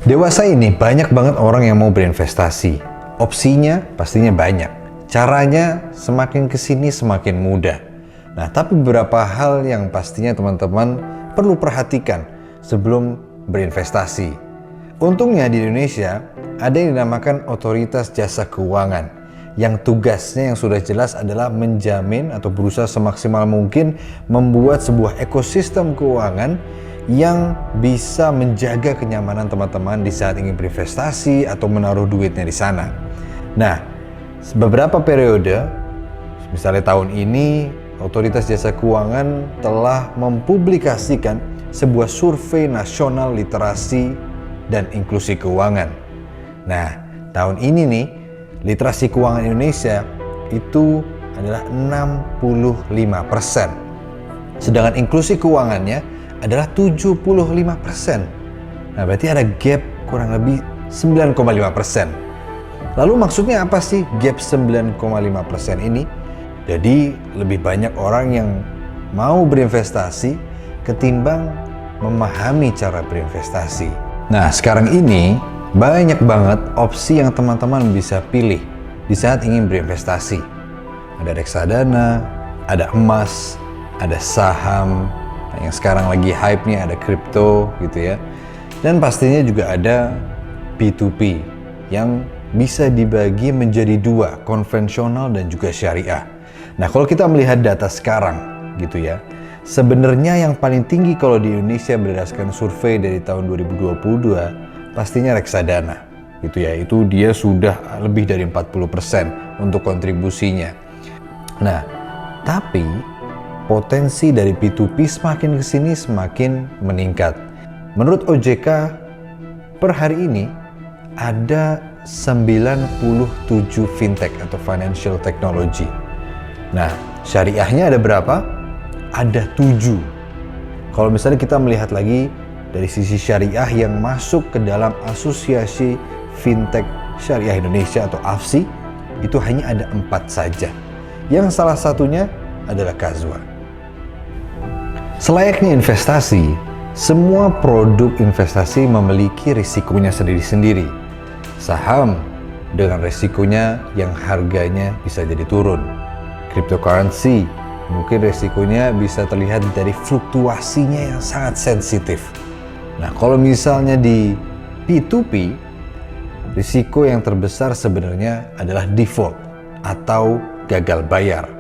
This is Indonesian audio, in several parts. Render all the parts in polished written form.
Dewasa ini banyak banget orang yang mau berinvestasi. Opsinya pastinya banyak. Caranya semakin kesini semakin mudah. Nah, tapi beberapa hal yang pastinya teman-teman perlu perhatikan sebelum berinvestasi. Untungnya di Indonesia ada yang dinamakan Otoritas Jasa Keuangan yang tugasnya yang sudah jelas adalah menjamin atau berusaha semaksimal mungkin membuat sebuah ekosistem keuangan yang bisa menjaga kenyamanan teman-teman di saat ingin berinvestasi atau menaruh duitnya di sana. Nah, beberapa periode, misalnya tahun ini, Otoritas Jasa Keuangan telah mempublikasikan sebuah survei nasional literasi dan inklusi keuangan. Nah, tahun ini nih, literasi keuangan Indonesia itu adalah 65%. Sedangkan inklusi keuangannya adalah 75%. Nah, berarti ada gap kurang lebih 9,5%. Lalu maksudnya apa sih gap 9,5% ini? Jadi lebih banyak orang yang mau berinvestasi ketimbang memahami cara berinvestasi. Nah, sekarang ini banyak banget opsi yang teman-teman bisa pilih di saat ingin berinvestasi. Ada reksadana, ada emas, ada saham, yang sekarang lagi hype-nya ada kripto gitu ya. Dan pastinya juga ada P2P yang bisa dibagi menjadi dua, konvensional dan juga syariah. Nah, kalau kita melihat data sekarang gitu ya, sebenarnya yang paling tinggi kalau di Indonesia berdasarkan survei dari tahun 2022 pastinya reksadana gitu ya. Itu dia sudah lebih dari 40% untuk kontribusinya. Nah, tapi potensi dari P2P semakin kesini semakin meningkat. Menurut OJK, per hari ini ada 97 fintech atau financial technology. Nah, syariahnya ada berapa? Ada 7. Kalau misalnya kita melihat lagi dari sisi syariah yang masuk ke dalam Asosiasi Fintech Syariah Indonesia atau AFSI, itu hanya ada 4 saja. Yang salah satunya adalah Kazwa. Selayaknya investasi, semua produk investasi memiliki risikonya sendiri-sendiri. Saham dengan risikonya yang harganya bisa jadi turun. Cryptocurrency mungkin risikonya bisa terlihat dari fluktuasinya yang sangat sensitif. Nah, kalau misalnya di P2P, risiko yang terbesar sebenarnya adalah default atau gagal bayar.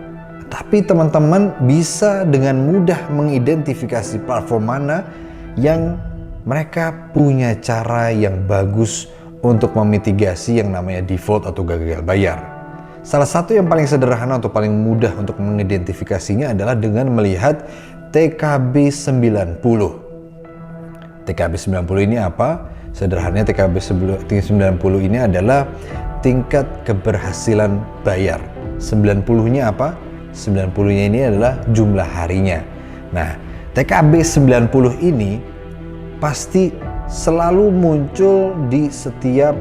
Tapi teman-teman bisa dengan mudah mengidentifikasi platform mana yang mereka punya cara yang bagus untuk memitigasi yang namanya default atau gagal bayar. Salah satu yang paling sederhana atau paling mudah untuk mengidentifikasinya adalah dengan melihat TKB 90. TKB 90 ini apa? Sederhananya TKB 90 ini adalah tingkat keberhasilan bayar. 90-nya apa? 90-nya ini adalah jumlah harinya. Nah, TKB 90 ini pasti selalu muncul di setiap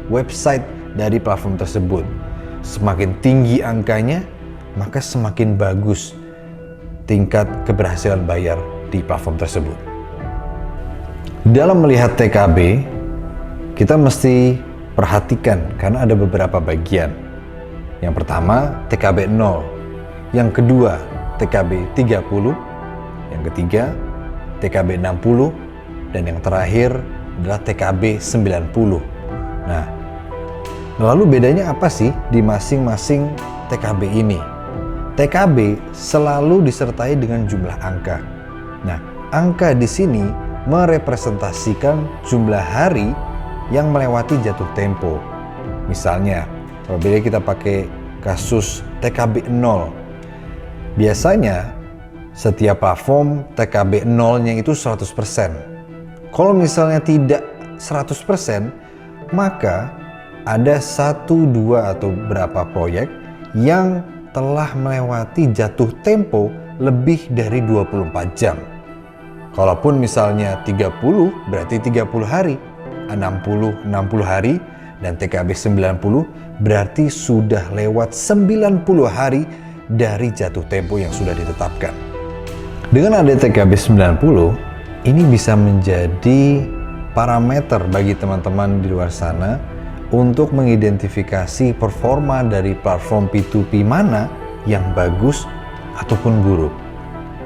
website dari platform tersebut. Semakin tinggi angkanya, maka semakin bagus tingkat keberhasilan bayar di platform tersebut. Dalam melihat TKB, kita mesti perhatikan karena ada beberapa bagian. Yang pertama, TKB 0. Yang kedua, TKB 30, yang ketiga, TKB 60, dan yang terakhir adalah TKB 90. Nah, lalu bedanya apa sih di masing-masing TKB ini? TKB selalu disertai dengan jumlah angka. Nah, angka di sini merepresentasikan jumlah hari yang melewati jatuh tempo. Misalnya, kalau kita pakai kasus TKB 0, biasanya setiap platform TKB 0-nya itu 100%. Kalau misalnya tidak 100%, maka ada 1, 2 atau berapa proyek yang telah melewati jatuh tempo lebih dari 24 jam. Kalaupun misalnya 30, berarti 30 hari, 60 hari, dan TKB 90 berarti sudah lewat 90 hari dari jatuh tempo yang sudah ditetapkan. Dengan ada TKB 90, ini bisa menjadi parameter bagi teman-teman di luar sana untuk mengidentifikasi performa dari platform P2P mana yang bagus ataupun buruk.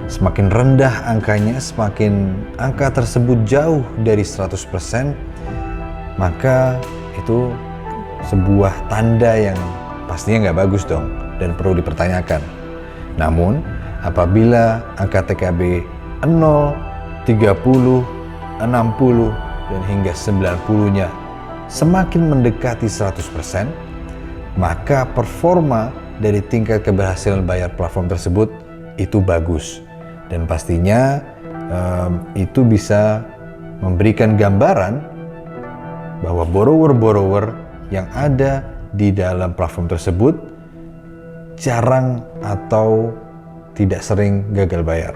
Semakin rendah angkanya, semakin angka tersebut jauh dari 100%, maka itu sebuah tanda yang pastinya nggak bagus dong dan perlu dipertanyakan. Namun, apabila angka TKB 0, 30, 60, dan hingga 90-nya semakin mendekati 100%, maka performa dari tingkat keberhasilan bayar platform tersebut itu bagus. Dan pastinya itu bisa memberikan gambaran bahwa borrower-borrower yang ada di dalam platform tersebut jarang atau tidak sering gagal bayar.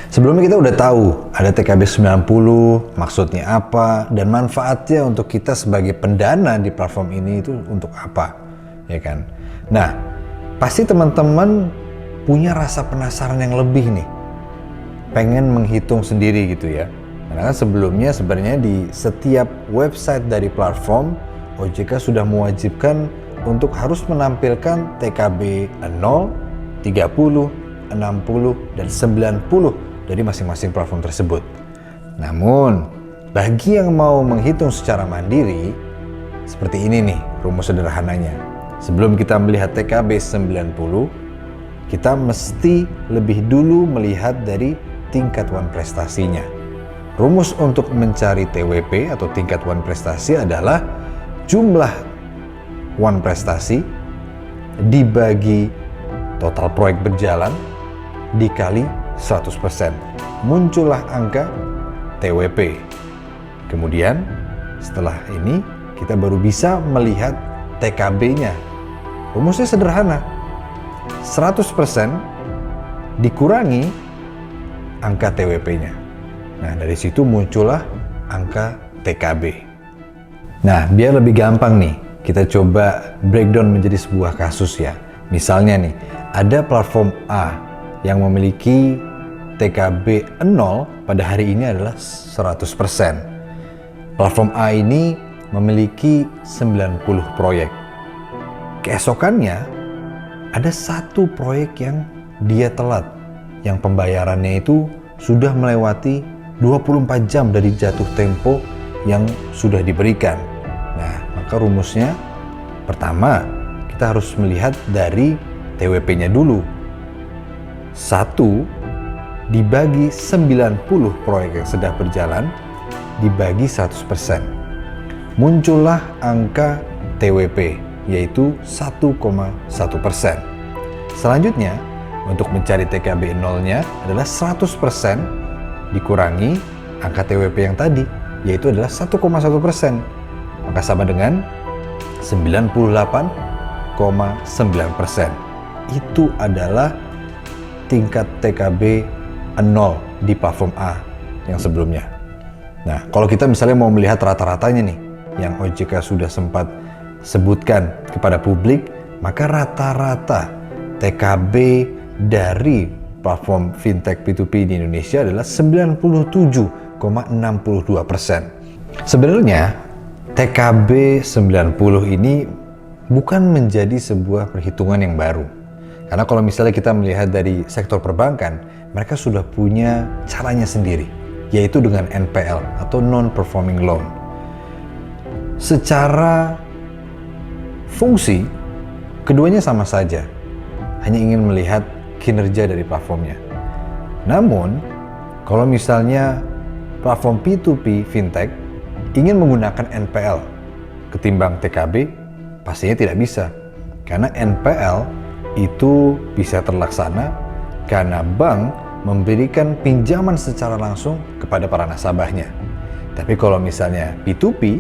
Sebelumnya kita udah tahu ada TKB 90, maksudnya apa, dan manfaatnya untuk kita sebagai pendana di platform ini itu untuk apa, ya kan? Nah, pasti teman-teman punya rasa penasaran yang lebih nih, pengen menghitung sendiri gitu ya. Karena kan sebelumnya sebenarnya di setiap website dari platform, OJK sudah mewajibkan untuk harus menampilkan TKB 0, 30, 60, dan 90 dari masing-masing platform tersebut. Namun, bagi yang mau menghitung secara mandiri, seperti ini nih rumus sederhananya. Sebelum kita melihat TKB 90, kita mesti lebih dulu melihat dari tingkat wan prestasinya. Rumus untuk mencari TWP atau tingkat wan prestasi adalah jumlah wan prestasi dibagi total proyek berjalan dikali 100%. Muncullah angka TWP. Kemudian setelah ini kita baru bisa melihat TKB-nya. Rumusnya sederhana. 100% dikurangi angka TWP-nya. Nah, dari situ muncullah angka TKB. Nah, biar lebih gampang nih, kita coba breakdown menjadi sebuah kasus ya. Misalnya nih, ada platform A yang memiliki TKB 0 pada hari ini adalah 100%. Platform A ini memiliki 90 proyek. Keesokannya, ada satu proyek yang dia telat, yang pembayarannya itu sudah melewati 24 jam dari jatuh tempo yang sudah diberikan. Nah, maka rumusnya pertama, kita harus melihat dari TWP-nya dulu. 1 dibagi 90 proyek yang sedang berjalan, dibagi 100%. Muncullah angka TWP, yaitu 1,1%. Selanjutnya, untuk mencari TKB 0-nya adalah 100% dikurangi angka TWP yang tadi, yaitu adalah 1,1%. Maka sama dengan 98,9%. Itu adalah tingkat TKB 0 di platform A yang sebelumnya. Nah, kalau kita misalnya mau melihat rata-ratanya nih, yang OJK sudah sempat sebutkan kepada publik, maka rata-rata TKB dari platform fintech P2P di Indonesia adalah 97,62%. Sebenarnya TKB 90 ini bukan menjadi sebuah perhitungan yang baru. Karena kalau misalnya kita melihat dari sektor perbankan, mereka sudah punya caranya sendiri, yaitu dengan NPL atau non-performing loan. Secara fungsi, keduanya sama saja, hanya ingin melihat kinerja dari platformnya. Namun, kalau misalnya platform P2P fintech ingin menggunakan NPL ketimbang TKB, pastinya tidak bisa. Karena NPL itu bisa terlaksana karena bank memberikan pinjaman secara langsung kepada para nasabahnya. Tapi kalau misalnya P2P,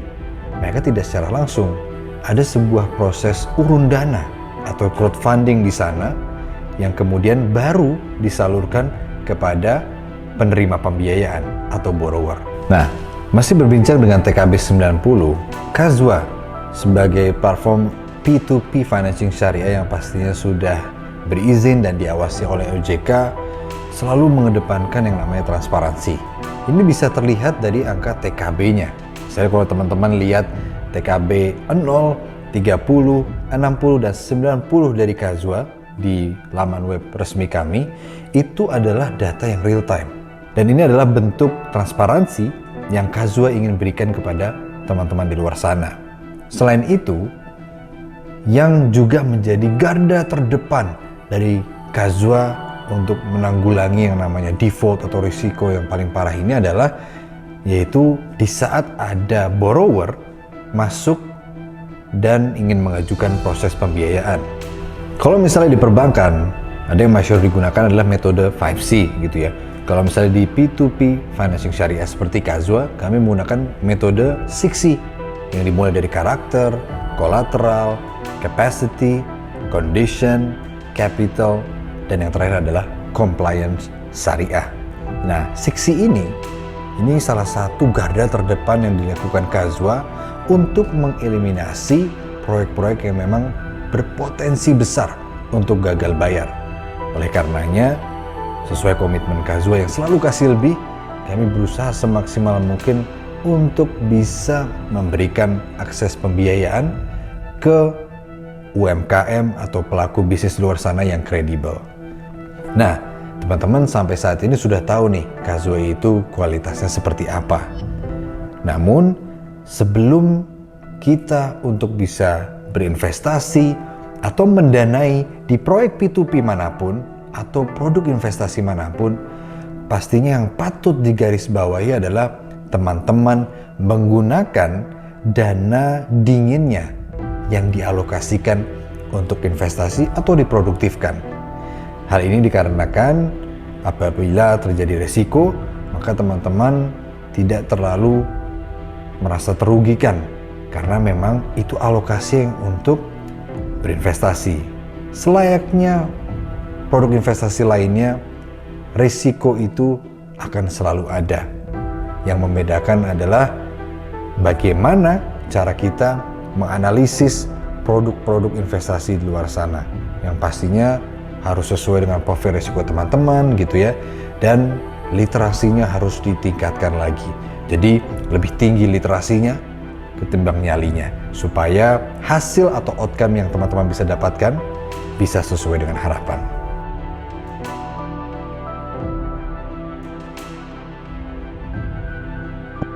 mereka tidak secara langsung. Ada sebuah proses urun dana atau crowdfunding di sana yang kemudian baru disalurkan kepada penerima pembiayaan atau borrower. Nah, masih berbincang dengan TKB 90, Kazwa sebagai platform P2P financing syariah yang pastinya sudah berizin dan diawasi oleh OJK selalu mengedepankan yang namanya transparansi. Ini bisa terlihat dari angka TKB-nya. Saya kalau teman-teman lihat TKB 0, 30, 60, dan 90 dari Kazwa di laman web resmi kami, itu adalah data yang real time. Dan ini adalah bentuk transparansi yang Kazwa ingin berikan kepada teman-teman di luar sana. Selain itu, yang juga menjadi garda terdepan dari Kazwa untuk menanggulangi yang namanya default atau risiko yang paling parah ini adalah yaitu di saat ada borrower masuk dan ingin mengajukan proses pembiayaan. Kalau misalnya di perbankan, ada yang masyhur digunakan adalah metode 5C gitu ya. Kalau misalnya di P2P financing syariah seperti Kazwa, kami menggunakan metode 6C yang dimulai dari karakter, collateral, capacity, condition, capital, dan yang terakhir adalah compliance syariah. Nah, 6C ini salah satu garda terdepan yang dilakukan Kazwa untuk mengeliminasi proyek-proyek yang memang berpotensi besar untuk gagal bayar. Oleh karenanya, sesuai komitmen Kazwa yang selalu kasih lebih, kami berusaha semaksimal mungkin untuk bisa memberikan akses pembiayaan ke UMKM atau pelaku bisnis luar sana yang kredibel. Nah, teman-teman sampai saat ini sudah tahu nih Kazwa itu kualitasnya seperti apa. Namun sebelum kita untuk bisa berinvestasi atau mendanai di proyek P2P manapun atau produk investasi manapun, pastinya yang patut digarisbawahi adalah teman-teman menggunakan dana dinginnya yang dialokasikan untuk investasi atau diproduktifkan. Hal ini dikarenakan apabila terjadi resiko, maka teman-teman tidak terlalu merasa terugikan karena memang itu alokasi yang untuk berinvestasi. Selayaknya produk investasi lainnya, risiko itu akan selalu ada. Yang membedakan adalah bagaimana cara kita menganalisis produk-produk investasi di luar sana, yang pastinya harus sesuai dengan profil risiko teman-teman gitu ya, dan literasinya harus ditingkatkan lagi. Jadi lebih tinggi literasinya ketimbang nyalinya, supaya hasil atau outcome yang teman-teman bisa dapatkan bisa sesuai dengan harapan.